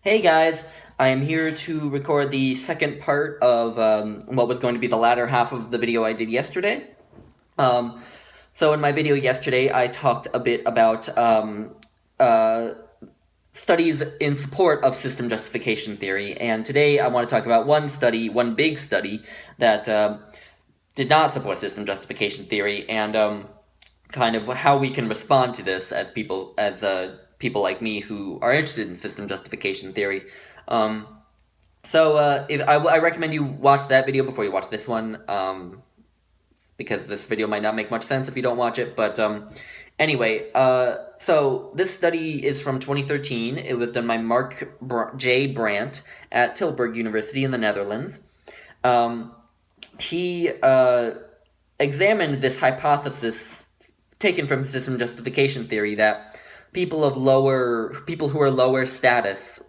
Hey guys, I am here to record the second part of what was going to be the latter half of the video I did yesterday. Um, so in my video yesterday, I talked a bit about uh, studies in support of system justification theory, and today I want to talk about one big study that did not support system justification theory, and kind of how we can respond to this as people like me who are interested in system justification theory. Um, I recommend you watch that video before you watch this one, because this video might not make much sense if you don't watch it. But anyway, so this study is from 2013. It was done by J. Brandt at Tilburg University in the Netherlands. He examined this hypothesis taken from system justification theory that people who are lower status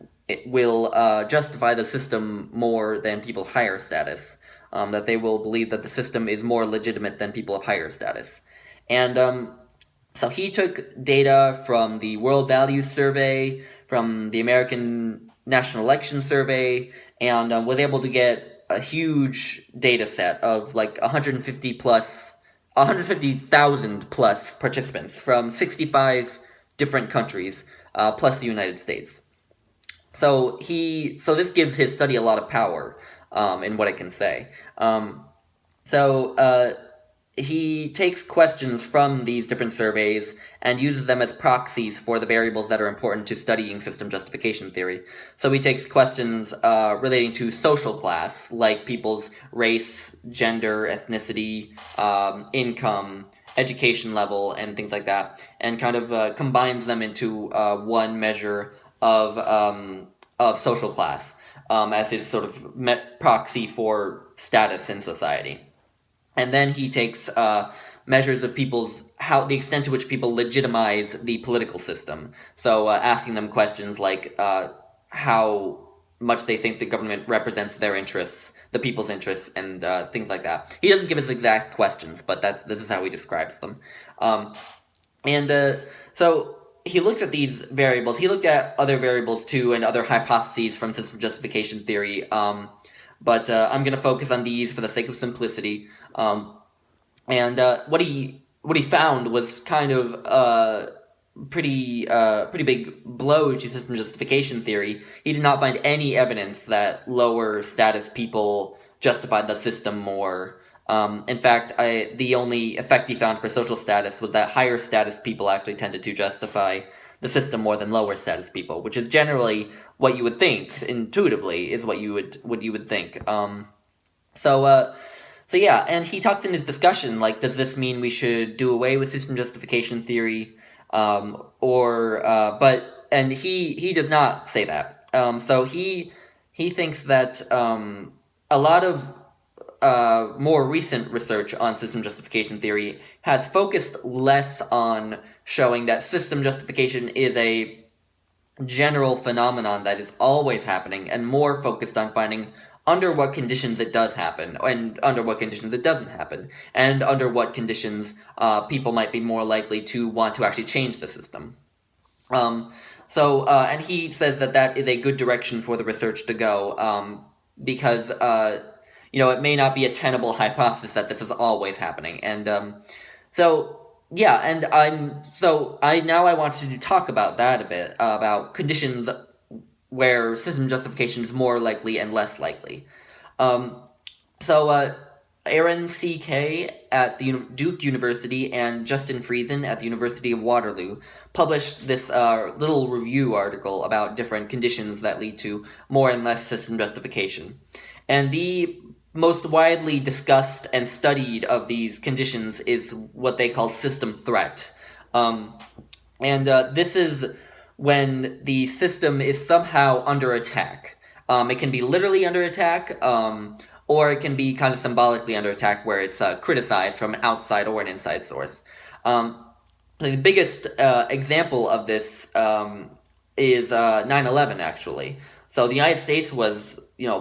will justify the system more than people of higher status. That they will believe that the system is more legitimate than people of higher status. And so he took data from the World Values Survey, from the American National Election Survey, and was able to get a huge data set of like 150,000 plus participants from 65 different countries, plus the United States. So this gives his study a lot of power, in what it can say. So he takes questions from these different surveys and uses them as proxies for the variables that are important to studying system justification theory. So he takes questions relating to social class, like people's race, gender, ethnicity, income, education level, and things like that, and kind of combines them into one measure of social class, as his sort of proxy for status in society. And then he takes measures of the extent to which people legitimize the political system. So asking them questions like how much they think the government represents their interests, the people's interests, and things like that. He doesn't give us exact questions, but this is how he describes them. So he looked at these variables. He looked at other variables too, and other hypotheses from system justification theory. But I'm going to focus on these for the sake of simplicity. And what he found was kind of pretty big blow to system justification theory. He did not find any evidence that lower status people justified the system more. In fact, the only effect he found for social status was that higher status people actually tended to justify the system more than lower status people, which is generally what you would think intuitively is what you would think. So yeah, and he talked in his discussion, like, does this mean we should do away with system justification theory? And he does not say that. So he thinks that a lot of more recent research on system justification theory has focused less on showing that system justification is a general phenomenon that is always happening, and more focused on finding under what conditions it does happen, and under what conditions it doesn't happen, and under what conditions people might be more likely to want to actually change the system. And he says that is a good direction for the research to go, because it may not be a tenable hypothesis that this is always happening, and yeah, and I want to talk about that a bit, about conditions where system justification is more likely and less likely. Aaron C.K. at the Duke University and Justin Friesen at the University of Waterloo published this little review article about different conditions that lead to more and less system justification. And the most widely discussed and studied of these conditions is what they call system threat. This is when the system is somehow under attack. It can be literally under attack, or it can be kind of symbolically under attack, where it's criticized from an outside or an inside source. The biggest example of this is 9/11, actually. So the United States was,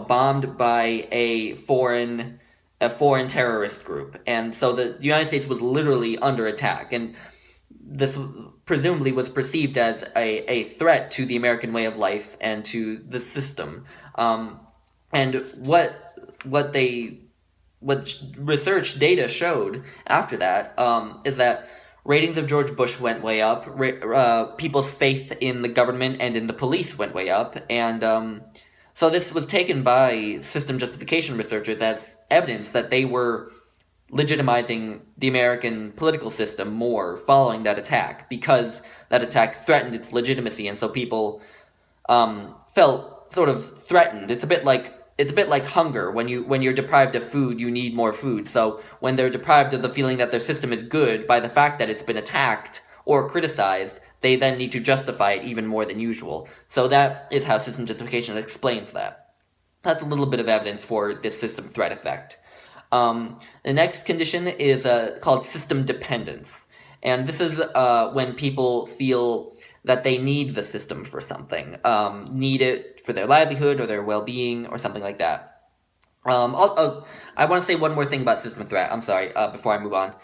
bombed by a foreign terrorist group, and so the United States was literally under attack, and this presumably was perceived as a threat to the American way of life and to the system. And what research data showed after that is that ratings of George Bush went way up, people's faith in the government and in the police went way up, and so this was taken by system justification researchers as evidence that they were legitimizing the American political system more following that attack, because that attack threatened its legitimacy, and so people felt sort of threatened. It's a bit like hunger. When you're deprived of food, you need more food. So when they're deprived of the feeling that their system is good by the fact that it's been attacked or criticized, they then need to justify it even more than usual. So that is how system justification explains that. That's a little bit of evidence for this system threat effect. The next condition is called system dependence. And this is when people feel that they need the system for something, need it for their livelihood or their well-being or something like that. I want to say one more thing about system threat. I'm sorry, before I move on.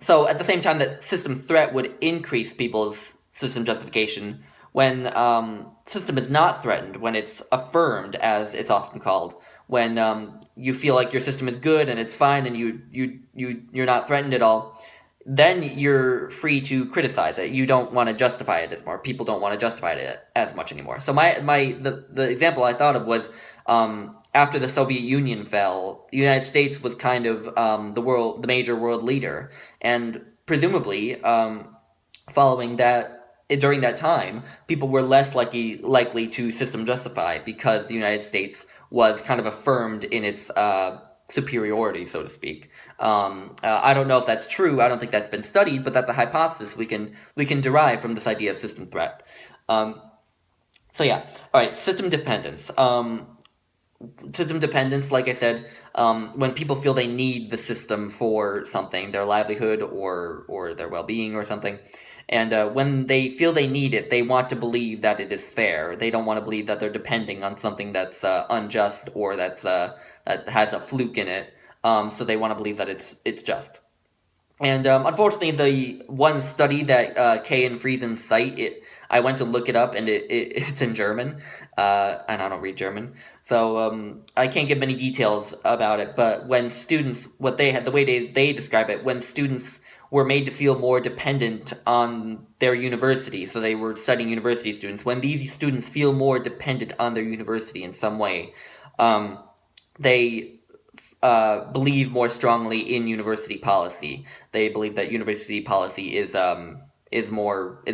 So at the same time that system threat would increase people's system justification, when system is not threatened, when it's affirmed, as it's often called, when you feel like your system is good and it's fine and you're not threatened at all, then you're free to criticize it. You don't want to justify it as more. People don't want to justify it as much anymore. So the example I thought of was after the Soviet Union fell, the United States was kind of the major world leader, and presumably following that, during that time, people were less likely to system justify, because the United States was kind of affirmed in its superiority, so to speak. I don't know if that's true. I don't think that's been studied, but that's a hypothesis we can derive from this idea of system threat. So yeah, all right. System dependence. System dependence, like I said, when people feel they need the system for something, their livelihood or their well-being or something, and when they feel they need it, they want to believe that it is fair. They don't want to believe that they're depending on something that's unjust or that has a fluke in it. So they want to believe that it's just. And unfortunately, the one study that Kay and Friesen cite, I went to look it up, and it's in German, and I don't read German, so I can't give many details about it. But when students, the way they describe it, when students were made to feel more dependent on their university, so they were studying university students, when these students feel more dependent on their university in some way, they believe more strongly in university policy. They believe that university policy is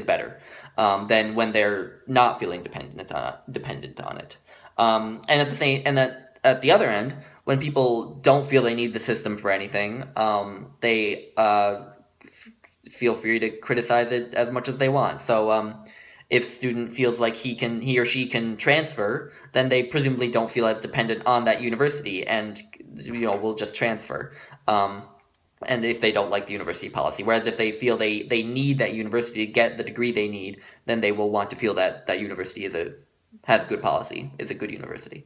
better than when they're not feeling dependent on it. And at the other end, when people don't feel they need the system for anything, they feel free to criticize it as much as they want. So if student feels like he or she can transfer, then they presumably don't feel as dependent on that university, and will just transfer. And if they don't like the university policy, whereas if they feel they need that university to get the degree they need, then they will want to feel that that university has good policy, is a good university.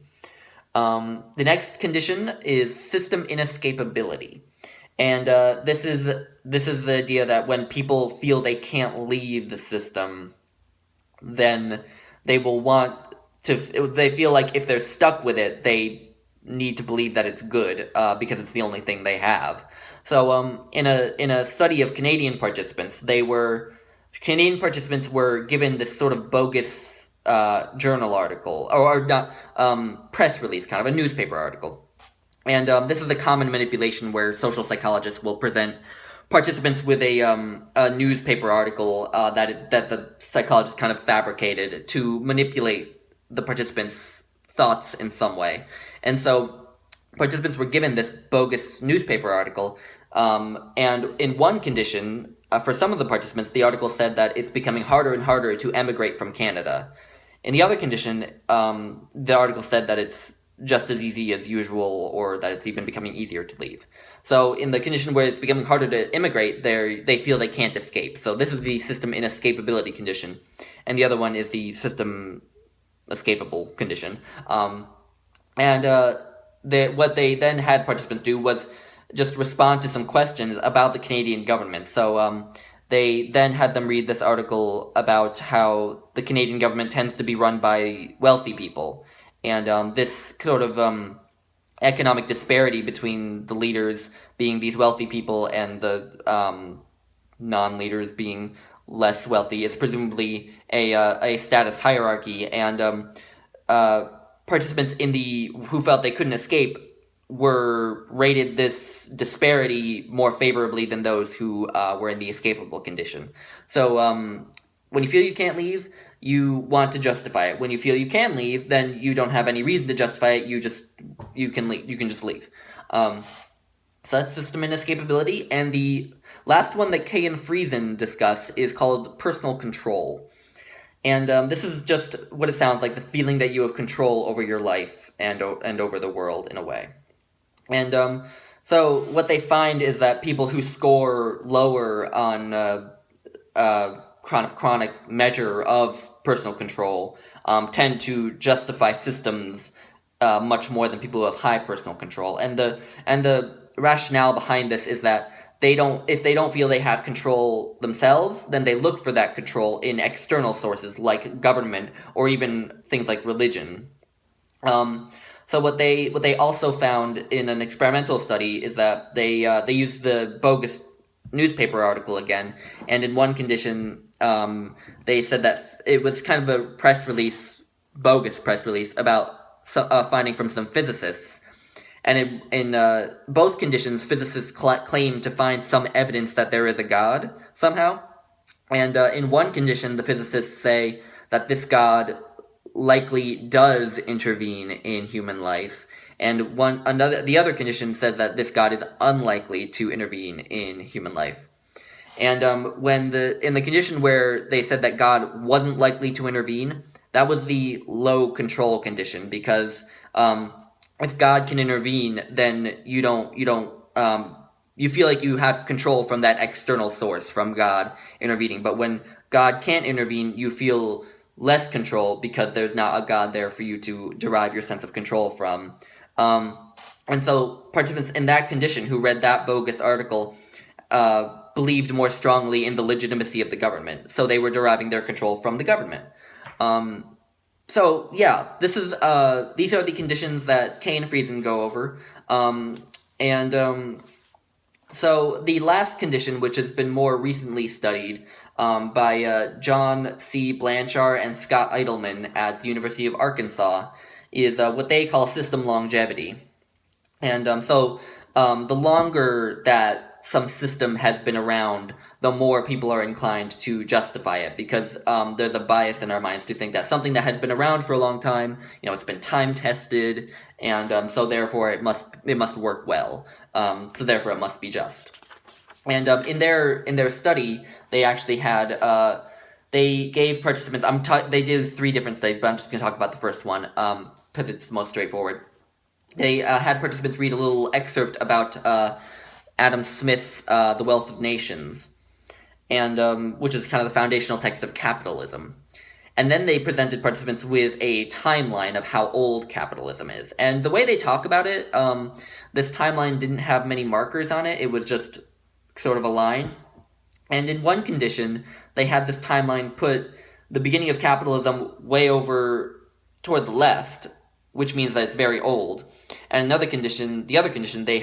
The next condition is system inescapability. And this is the idea that when people feel they can't leave the system, then they will want to. They feel like if they're stuck with it, they need to believe that it's good because it's the only thing they have. So in a study of Canadian participants, Canadian participants were given this sort of bogus journal article or not press release, kind of a newspaper article. And this is a common manipulation where social psychologists will present participants with a newspaper article that the psychologist kind of fabricated to manipulate the participants' thoughts in some way. And so participants were given this bogus newspaper article, and in one condition, for some of the participants, the article said that it's becoming harder and harder to emigrate from Canada. In the other condition, the article said that it's just as easy as usual, or that it's even becoming easier to leave. So in the condition where it's becoming harder to immigrate, they feel they can't escape. So this is the system inescapability condition, and the other one is the system escapable condition. What they then had participants do was just respond to some questions about the Canadian government. So they then had them read this article about how the Canadian government tends to be run by wealthy people, and this sort of economic disparity between the leaders being these wealthy people and the non-leaders being less wealthy is presumably a status hierarchy, and participants who felt they couldn't escape were rated this disparity more favorably than those who were in the escapable condition. So when you feel you can't leave, you want to justify it. When you feel you can leave, then you don't have any reason to justify it. You can leave. You can just leave. So that's system inescapability. And the last one that Kay and Friesen discuss is called personal control. And this is just what it sounds like, the feeling that you have control over your life and over the world in a way. And so what they find is that people who score lower on chronic measure of personal control tend to justify systems much more than people who have high personal control. And the rationale behind this is that if they don't feel they have control themselves, then they look for that control in external sources like government or even things like religion. So what they also found in an experimental study is that they used the bogus newspaper article again, and in one condition they said that it was kind of a bogus press release about finding from some physicists. And in both conditions, physicists claim to find some evidence that there is a God somehow. And in one condition, the physicists say that this God likely does intervene in human life, and the other condition says that this God is unlikely to intervene in human life. And in the condition where they said that God wasn't likely to intervene, that was the low control condition, because if God can intervene, then you feel like you have control from that external source, from God intervening. But when God can't intervene, you feel less control because there's not a God there for you to derive your sense of control from. And so participants in that condition who read that bogus article believed more strongly in the legitimacy of the government. So they were deriving their control from the government. So yeah, these are the conditions that Kay and Friesen go over. So the last condition, which has been more recently studied by John C. Blanchard and Scott Eidelman at the University of Arkansas, is what they call system longevity. And the longer that some system has been around, the more people are inclined to justify it, because there's a bias in our minds to think that something that has been around for a long time, it's been time tested, and so therefore it must work well. So therefore it must be just. And in their study, they actually had they gave participants. They did 3 different studies, but I'm just going to talk about the first one because it's the most straightforward. They had participants read a little excerpt about Adam Smith's The Wealth of Nations, and which is kind of the foundational text of capitalism. And then they presented participants with a timeline of how old capitalism is. And the way they talk about it, this timeline didn't have many markers on it. It was just sort of a line. And in one condition, they had this timeline put the beginning of capitalism way over toward the left, which means that it's very old. And another condition, the other condition, they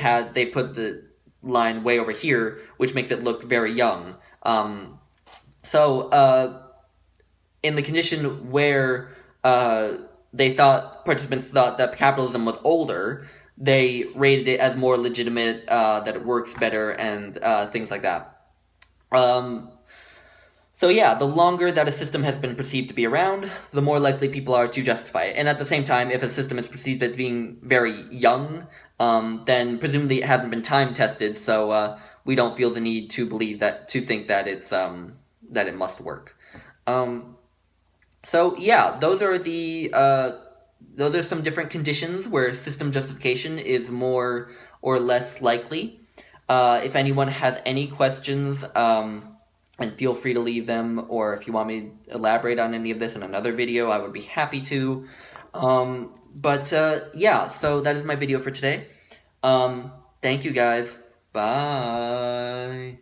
put the line way over here, which makes it look very young. In the condition where participants thought that capitalism was older, they rated it as more legitimate, that it works better, and things like that. So yeah, the longer that a system has been perceived to be around, the more likely people are to justify it. And at the same time, if a system is perceived as being very young, then presumably it hasn't been time tested, so we don't feel the need to think that it's that it must work. So yeah, those are some different conditions where system justification is more or less likely. If anyone has any questions, and feel free to leave them, or if you want me to elaborate on any of this in another video, I would be happy to. Yeah, so that is my video for today. Thank you guys. Bye.